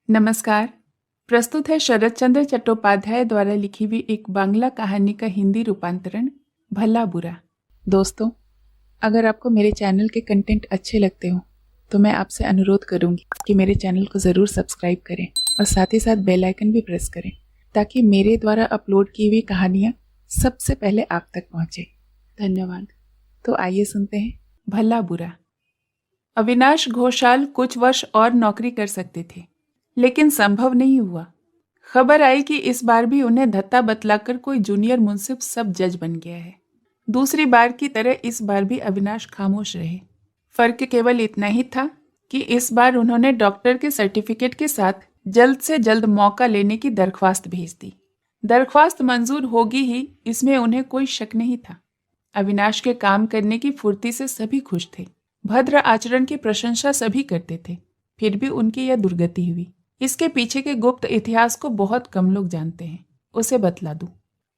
नमस्कार। प्रस्तुत है शरद चंद्र चट्टोपाध्याय द्वारा लिखी हुई एक बांग्ला कहानी का हिंदी रूपांतरण भला बुरा। दोस्तों, अगर आपको मेरे चैनल के कंटेंट अच्छे लगते हो तो मैं आपसे अनुरोध करूंगी कि मेरे चैनल को ज़रूर सब्सक्राइब करें और साथ ही साथ बेल आइकन भी प्रेस करें ताकि मेरे द्वारा अपलोड की हुई कहानियाँ सबसे पहले आप तक पहुँचे। धन्यवाद। तो आइए सुनते हैं भला बुरा। अविनाश घोषाल कुछ वर्ष और नौकरी कर सकते थे, लेकिन संभव नहीं हुआ। खबर आई कि इस बार भी उन्हें धत्ता बतलाकर कोई जूनियर मुंसिफ सब जज बन गया है। दूसरी बार की तरह इस बार भी अविनाश खामोश रहे। फर्क केवल इतना ही था कि इस बार उन्होंने डॉक्टर के सर्टिफिकेट के साथ जल्द से जल्द मौका लेने की दरख्वास्त भेज दी। दरख्वास्त मंजूर होगी ही, इसमें उन्हें कोई शक नहीं था। अविनाश के काम करने की फुर्ती से सभी खुश थे। भद्र आचरण की प्रशंसा सभी करते थे। फिर भी उनकी यह दुर्गति हुई। इसके पीछे के गुप्त इतिहास को बहुत कम लोग जानते हैं। उसे बतला दूं।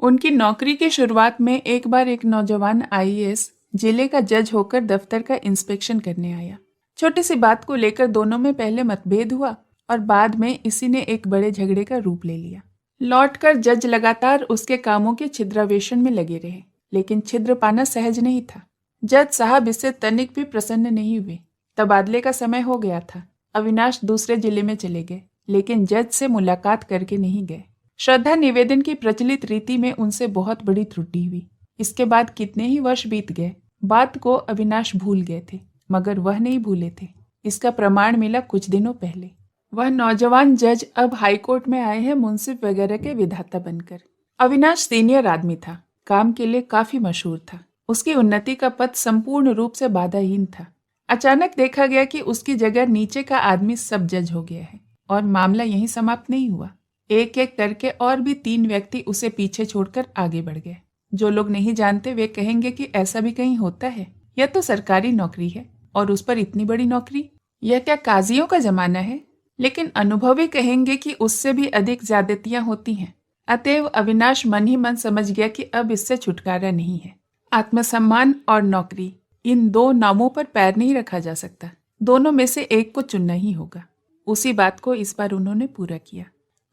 उनकी नौकरी की शुरुआत में एक बार एक नौजवान आईएएस जिले का जज होकर दफ्तर का इंस्पेक्शन करने आया। छोटी सी बात को लेकर दोनों में पहले मतभेद हुआ और बाद में इसी ने एक बड़े झगड़े का रूप ले लिया। लौटकर जज लगातार उसके कामों के छिद्रावेशन में लगे रहे, लेकिन छिद्र पाना सहज नहीं था। जज साहब इससे तनिक भी प्रसन्न नहीं हुए। तबादले का समय हो गया था। अविनाश दूसरे जिले में चले गए, लेकिन जज से मुलाकात करके नहीं गए। श्रद्धा निवेदन की प्रचलित रीति में उनसे बहुत बड़ी त्रुटि हुई। इसके बाद कितने ही वर्ष बीत गए। बात को अविनाश भूल गए थे, मगर वह नहीं भूले थे। इसका प्रमाण मिला कुछ दिनों पहले। वह नौजवान जज अब हाईकोर्ट में आए हैं मुंसिफ वगैरह के विधाता बनकर। अविनाश सीनियर आदमी था, काम के लिए काफी मशहूर था। उसकी उन्नति का पथ संपूर्ण रूप से बाधाहीन था। अचानक देखा गया कि उसकी जगह नीचे का आदमी सब जज हो गया है, और मामला यहीं समाप्त नहीं हुआ। एक एक करके और भी 3 व्यक्ति उसे पीछे छोड़कर आगे बढ़ गए। जो लोग नहीं जानते वे कहेंगे कि ऐसा भी कहीं होता है। यह तो सरकारी नौकरी है और उस पर इतनी बड़ी नौकरी, यह क्या काजियों का जमाना है। लेकिन अनुभवी कहेंगे कि उससे भी अधिक ज्यादतियां होती हैं। अतएव अविनाश मन ही मन समझ गया कि अब इससे छुटकारा नहीं है। आत्मसम्मान और नौकरी, इन 2 नामों पर पैर नहीं रखा जा सकता। दोनों में से एक को चुनना ही होगा। उसी बात को इस बार उन्होंने पूरा किया।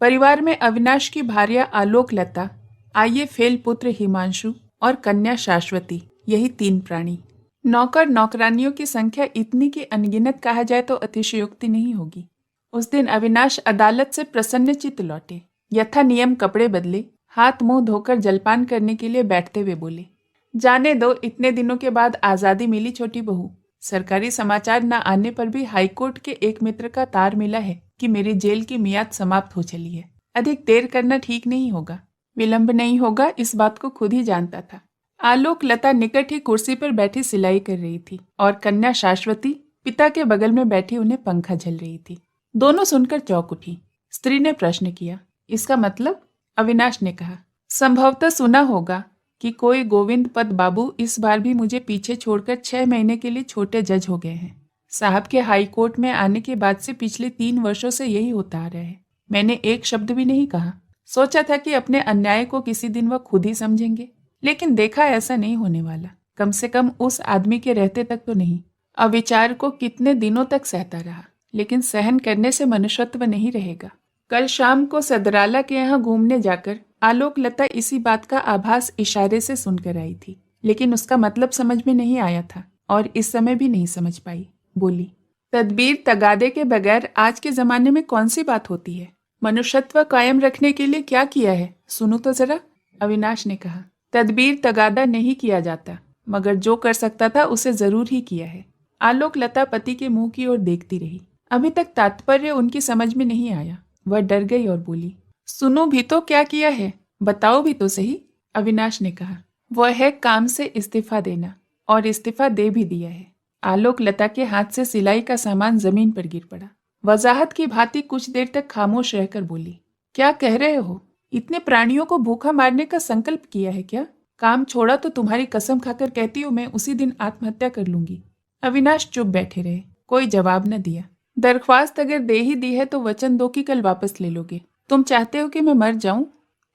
परिवार में अविनाश की भार्या आलोक लता, आइए फेल पुत्र हिमांशु और कन्या शाश्वती, यही 3 प्राणी। नौकर नौकरानियों की संख्या इतनी कि अनगिनत कहा जाए तो अतिशयोक्ति नहीं होगी। उस दिन अविनाश अदालत से प्रसन्न चित्त लौटे। यथा नियम कपड़े बदले, हाथ मुंह धोकर जलपान करने के लिए बैठते हुए बोले, जाने दो, इतने दिनों के बाद आजादी मिली छोटी बहू। सरकारी समाचार न आने पर भी हाईकोर्ट के एक मित्र का तार मिला है कि मेरी जेल की मियाद समाप्त हो चली है। अधिक देर करना ठीक नहीं होगा। विलंब नहीं होगा, इस बात को खुद ही जानता था। आलोक लता निकट ही कुर्सी पर बैठी सिलाई कर रही थी और कन्या शाश्वती पिता के बगल में बैठी उन्हें पंखा झल रही थी। दोनों सुनकर चौंक उठी। स्त्री ने प्रश्न किया, इसका मतलब? अविनाश ने कहा, संभवतः सुना होगा कि कोई गोविंद पद बाबू इस बार भी मुझे पीछे छोड़कर 6 महीने के लिए छोटे जज हो गए हैं। साहब के हाई कोर्ट में आने के बाद से पिछले 3 वर्षों से यही होता आ रहा है। मैंने एक शब्द भी नहीं कहा। सोचा था कि अपने अन्याय को किसी दिन वह खुद ही समझेंगे, लेकिन देखा ऐसा नहीं होने वाला। कम से कम उस आदमी के रहते तक तो नहीं। अविचार को कितने दिनों तक सहता रहा, लेकिन सहन करने से मनुष्यत्व नहीं रहेगा। कल शाम को सदराला के यहाँ घूमने जाकर आलोक लता इसी बात का आभास इशारे से सुनकर आई थी, लेकिन उसका मतलब समझ में नहीं आया था और इस समय भी नहीं समझ पाई। बोली, तदबीर तगादे के बगैर आज के जमाने में कौन सी बात होती है? मनुष्यत्व कायम रखने के लिए क्या किया है, सुनो तो जरा। अविनाश ने कहा, तदबीर तगादा नहीं किया जाता, मगर जो कर सकता था उसे जरूर ही किया है। आलोक लता पति के मुंह की ओर देखती रही। अभी तक तात्पर्य उनकी समझ में नहीं आया। वह डर गई और बोली, सुनो भी तो, क्या किया है, बताओ भी तो सही। अविनाश ने कहा, वह है काम से इस्तीफा देना, और इस्तीफा दे भी दिया है। आलोक लता के हाथ से सिलाई का सामान जमीन पर गिर पड़ा। वजाहत की भांति कुछ देर तक खामोश रहकर बोली, क्या कह रहे हो? इतने प्राणियों को भूखा मारने का संकल्प किया है क्या? काम छोड़ा तो तुम्हारी कसम खाकर कहती हूँ मैं उसी दिन आत्महत्या कर लूंगी। अविनाश चुप बैठे रहे, कोई जवाब न दिया। दरख्वास्त अगर दे ही दी है तो वचन दो कि कल वापस ले लोगे। तुम चाहते हो कि मैं मर जाऊं?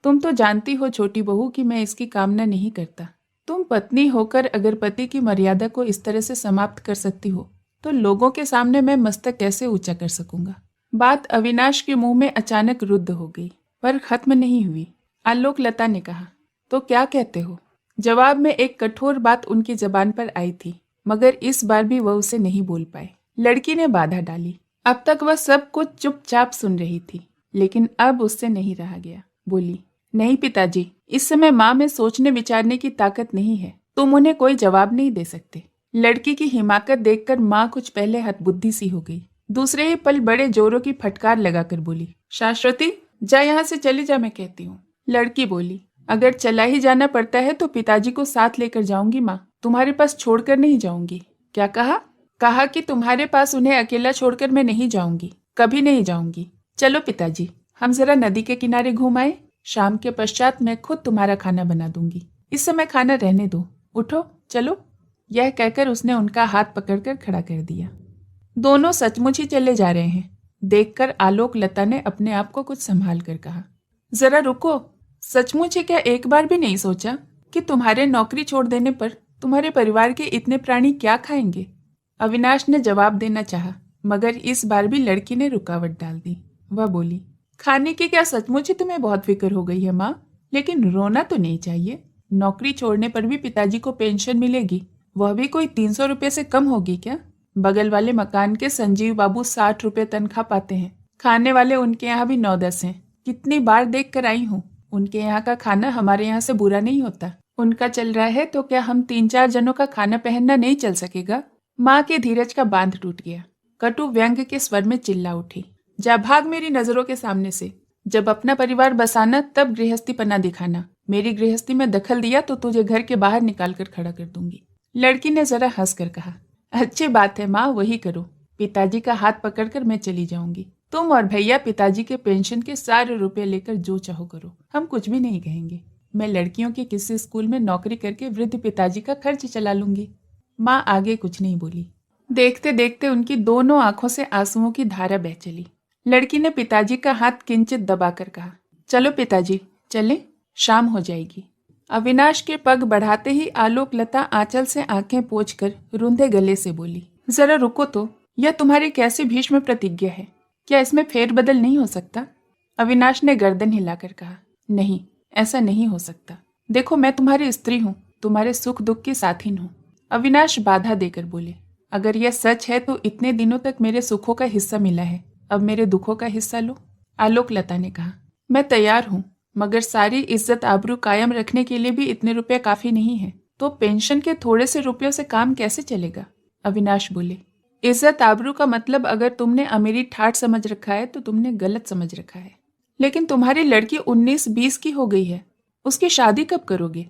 तुम तो जानती हो छोटी बहू कि मैं इसकी कामना नहीं करता। तुम पत्नी होकर अगर पति की मर्यादा को इस तरह से समाप्त कर सकती हो तो लोगों के सामने मैं मस्तक कैसे ऊंचा कर सकूंगा? बात अविनाश के मुंह में अचानक रुद्ध हो गई, पर खत्म नहीं हुई। आलोक लता ने कहा, तो क्या कहते हो? जवाब में एक कठोर बात उनकी जबान पर आई थी, मगर इस बार भी वह उसे नहीं बोल पाए। लड़की ने बाधा डाली। अब तक वह सब कुछ चुपचाप सुन रही थी, लेकिन अब उससे नहीं रहा गया। बोली, नहीं पिताजी, इस समय माँ में सोचने विचारने की ताकत नहीं है। तुम उन्हें कोई जवाब नहीं दे सकते। लड़की की हिमाकत देखकर माँ कुछ पहले हतबुद्धि सी हो गई। दूसरे ही पल बड़े जोरों की फटकार लगाकर बोली, शाश्वती, जा यहाँ से चली जा, मैं कहती हूँ। लड़की बोली, अगर चला ही जाना पड़ता है तो पिताजी को साथ लेकर जाऊंगी माँ, तुम्हारे पास छोड़कर नहीं जाऊंगी। क्या कहा? कहा कि तुम्हारे पास उन्हें अकेला छोड़कर मैं नहीं जाऊंगी, कभी नहीं जाऊंगी। चलो पिताजी, हम जरा नदी के किनारे घूम आए। शाम के पश्चात मैं खुद तुम्हारा खाना बना दूंगी। इस समय खाना रहने दो, उठो, चलो। यह कहकर उसने उनका हाथ पकड़कर खड़ा कर दिया। दोनों सचमुच ही चले जा रहे हैं। देखकर आलोक लता ने अपने आप को कुछ संभाल कर कहा, जरा रुको, सचमुच ही क्या एक बार भी नहीं सोचा कि तुम्हारे नौकरी छोड़ देने पर तुम्हारे परिवार के इतने प्राणी क्या खाएंगे? अविनाश ने जवाब देना चाहा, मगर इस बार भी लड़की ने रुकावट डाल दी। वह बोली, खाने की क्या सचमुच ही तुम्हें बहुत फिक्र हो गई है माँ? लेकिन रोना तो नहीं चाहिए। नौकरी छोड़ने पर भी पिताजी को पेंशन मिलेगी, वह भी कोई 300 रुपये से कम होगी क्या? बगल वाले मकान के संजीव बाबू 60 रुपये तनख्वाह पाते हैं। खाने वाले उनके यहाँ भी 9-10 हैं। कितनी बार देख कर आई हूँ। उनके यहाँ का खाना हमारे यहाँ से बुरा नहीं होता। उनका चल रहा है तो क्या हम 3-4 जनों का खाना पहनना नहीं चल सकेगा? माँ के धीरज का बांध टूट गया। कटु व्यंग के स्वर में चिल्ला उठी, जा भाग मेरी नजरों के सामने से। जब अपना परिवार बसाना तब गृहस्थी पना दिखाना। मेरी गृहस्थी में दखल दिया तो तुझे घर के बाहर निकाल कर खड़ा कर दूंगी। लड़की ने जरा हंस कर कहा, अच्छी बात है माँ, वही करो। पिताजी का हाथ पकड़कर मैं चली जाऊंगी। तुम और भैया पिताजी के पेंशन के सारे रुपए लेकर जो चाहो करो, हम कुछ भी नहीं कहेंगे। मैं लड़कियों के किसी स्कूल में नौकरी करके वृद्ध पिताजी का खर्च चला लूंगी। माँ आगे कुछ नहीं बोली। देखते देखते उनकी दोनों आंखों से आंसुओं की धारा बह चली। लड़की ने पिताजी का हाथ किंचित दबाकर कहा, चलो पिताजी, चलें, शाम हो जाएगी। अविनाश के पग बढ़ाते ही आलोक लता आंचल से आंखें पोंछकर रुंधे गले से बोली, जरा रुको तो, यह तुम्हारी कैसी भीष्म प्रतिज्ञा है? क्या इसमें फेरबदल नहीं हो सकता? अविनाश ने गर्दन हिलाकर कहा, नहीं, ऐसा नहीं हो सकता। देखो, मैं तुम्हारी स्त्री हूँ, तुम्हारे सुख दुख की साथीन हूँ। अविनाश बाधा देकर बोले, अगर यह सच है तो इतने दिनों तक मेरे सुखों का हिस्सा मिला है, अब मेरे दुखों का हिस्सा लो। आलोक लता ने कहा, मैं तैयार हूँ, मगर सारी इज्जत आबरू कायम रखने के लिए भी इतने रुपए काफी नहीं है। तो पेंशन के थोड़े से रुपयों से काम कैसे चलेगा? अविनाश बोले, इज्जत आबरू का मतलब अगर तुमने अमीरी ठाठ समझ रखा है तो तुमने गलत समझ रखा है। लेकिन तुम्हारी लड़की 19-20 की हो गई है, उसकी शादी कब करोगे?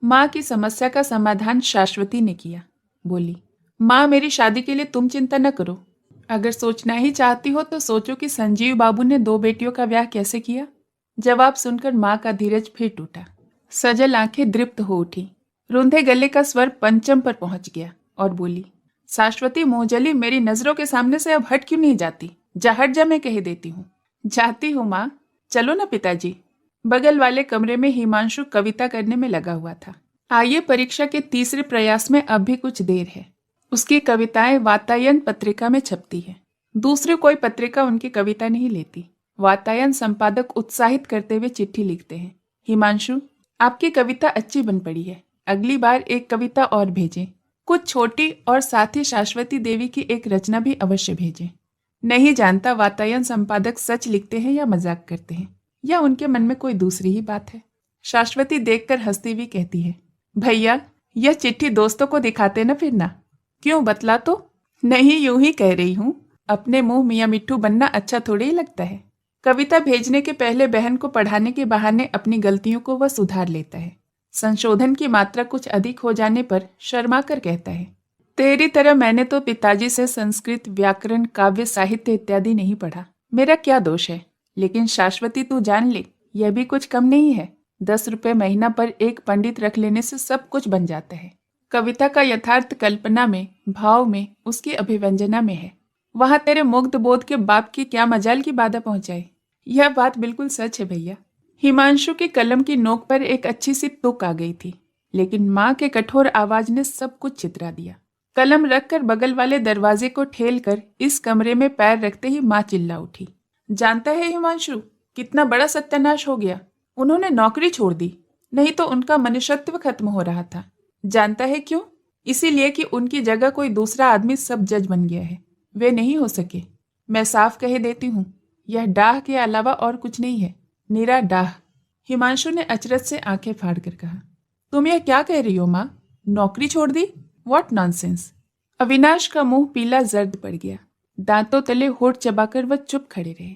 माँ की समस्या का समाधान शाश्वती ने किया। बोली, माँ, मेरी शादी के लिए तुम चिंता न करो। अगर सोचना ही चाहती हो तो सोचो कि संजीव बाबू ने 2 बेटियों का ब्याह कैसे किया। जवाब सुनकर माँ का धीरज फिर टूटा। सजल आंखें दृप्त हो उठी। रुंधे गले का स्वर पंचम पर पहुंच गया और बोली, शाश्वती मोहजली, मेरी नजरों के सामने से अब हट क्यों नहीं जाती? जा हट जा, मैं कह देती हूँ। जाती हूँ माँ, चलो ना पिताजी। बगल वाले कमरे में हिमांशु कविता करने में लगा हुआ था। आइए परीक्षा के तीसरे प्रयास में अब भी कुछ देर है। उसकी कविताएं वातायन पत्रिका में छपती है। दूसरी कोई पत्रिका उनकी कविता नहीं लेती। वातायन संपादक उत्साहित करते हुए चिट्ठी लिखते हैं, हिमांशु, आपकी कविता अच्छी बन पड़ी है, अगली बार एक कविता और भेजें। कुछ छोटी और साथ ही शाश्वती देवी की एक रचना भी अवश्य भेजें। नहीं जानता वातायन संपादक सच लिखते हैं या मजाक करते हैं, या उनके मन में कोई दूसरी ही बात है। शाश्वती देखकर हंसती हुई कहती है, भैया, यह चिट्ठी दोस्तों को दिखाते न फिरना। क्यों, बतला तो। नहीं, यूं ही कह रही हूँ, अपने मुंह मियाँ मिट्ठू बनना अच्छा थोड़ी ही लगता है। कविता भेजने के पहले बहन को पढ़ाने के बहाने अपनी गलतियों को वह सुधार लेता है। संशोधन की मात्रा कुछ अधिक हो जाने पर शर्मा कर कहता है, तेरी तरह मैंने तो पिताजी से संस्कृत, व्याकरण, काव्य, साहित्य इत्यादि नहीं पढ़ा, मेरा क्या दोष है। लेकिन शाश्वती, तू जान ले, यह भी कुछ कम नहीं है। 10 रुपए महीना पर एक पंडित रख लेने से सब कुछ बन जाता है। कविता का यथार्थ कल्पना में, भाव में, उसकी अभिव्यंजना में है। वहां तेरे मुग्ध बोध के बाप की क्या मजाल की बाधा पहुंचाए। यह बात बिल्कुल सच है भैया। हिमांशु की कलम की नोक पर एक अच्छी सी तुक आ गई थी, लेकिन माँ के कठोर आवाज ने सब कुछ चितरा दिया। कलम रखकर बगल वाले दरवाजे को ठेल कर इस कमरे में पैर रखते ही माँ चिल्ला उठी, जानता है हिमांशु, कितना बड़ा सत्यानाश हो गया। उन्होंने नौकरी छोड़ दी, नहीं तो उनका मनुष्यत्व खत्म हो रहा था। जानता है क्यों? इसीलिए कि उनकी जगह कोई दूसरा आदमी सब जज बन गया है। वे नहीं हो सके। मैं साफ कह देती हूँ, यह डाह के अलावा और कुछ नहीं है, निरा डाह। हिमांशु ने अचरज से आंखें फाड़ कर कहा, तुम यह क्या कह रही हो माँ? नौकरी छोड़ दी? What nonsense. अविनाश का मुंह पीला जर्द पड़ गया। दांतों तले होठ चबाकर वह चुप खड़े रहे।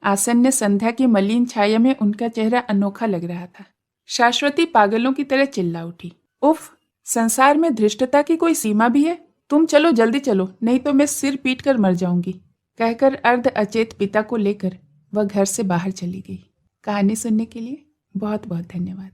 आसन्न संध्या की मलिन छाया में उनका चेहरा अनोखा लग रहा था। शाश्वती पागलों की तरह चिल्ला उठी, उफ, संसार में धृष्टता की कोई सीमा भी है? तुम चलो, जल्दी चलो, नहीं तो मैं सिर पीट कर मर जाऊंगी। कहकर अर्ध अचेत पिता को लेकर वह घर से बाहर चली गई। कहानी सुनने के लिए बहुत बहुत धन्यवाद।